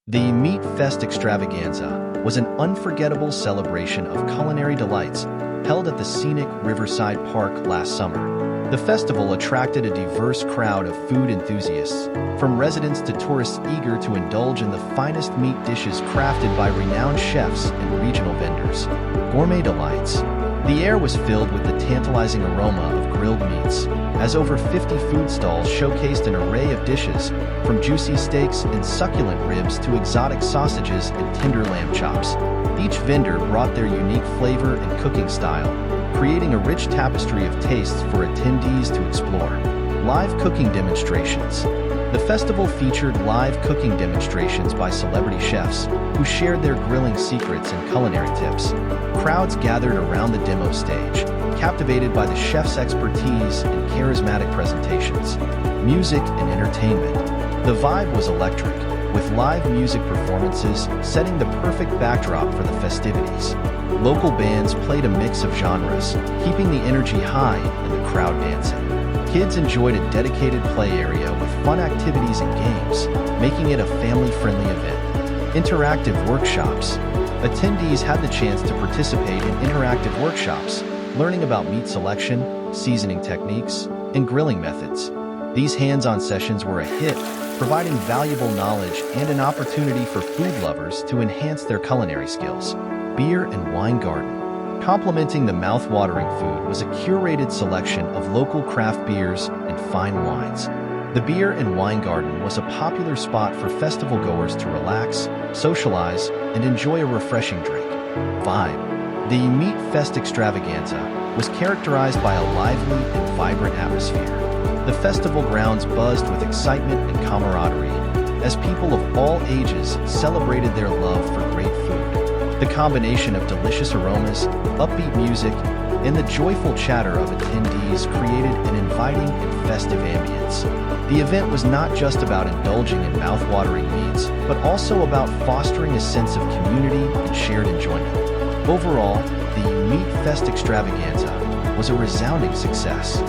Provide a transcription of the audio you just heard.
The Meat Fest Extravaganza was an unforgettable celebration of culinary delights held at the scenic Riverside Park last summer. The festival attracted a diverse crowd of food enthusiasts, from residents to tourists eager to indulge in the finest meat dishes crafted by renowned chefs and regional vendors. Gourmet delights. The air was filled with the tantalizing aroma of grilled meats, as over 50 food stalls showcased an array of dishes, from juicy steaks and succulent ribs to exotic sausages and tender lamb chops. Each vendor brought their unique flavor and cooking style, creating a rich tapestry of tastes for attendees to explore. Live cooking demonstrations. The festival featured live cooking demonstrations by celebrity chefs who shared their grilling secrets and culinary tips. Crowds gathered around the demo stage, captivated by the chef's expertise and charismatic presentations. Music and entertainment. The vibe was electric, with live music performances setting the perfect backdrop for the festivities. Local bands played a mix of genres, keeping the energy high and the crowd dancing. Kids enjoyed a dedicated play area with fun activities and games, making it a family-friendly event. Interactive workshops. Attendees had the chance to participate in interactive workshops, learning about meat selection, seasoning techniques, and grilling methods. These hands-on sessions were a hit, providing valuable knowledge and an opportunity for food lovers to enhance their culinary skills. Beer and wine garden. Complementing the mouth-watering food was a curated selection of local craft beers and fine wines. The beer and wine garden was a popular spot for festival goers to relax, socialize, and enjoy a refreshing drink. Vibe. The Meat Fest Extravaganza was characterized by a lively and vibrant atmosphere. The festival grounds buzzed with excitement and camaraderie as people of all ages celebrated their love for great food. The combination of delicious aromas, upbeat music, and the joyful chatter of attendees created an inviting and festive ambience. The event was not just about indulging in mouth-watering meats, but also about fostering a sense of community and shared enjoyment. Overall, the Meat Fest Extravaganza was a resounding success.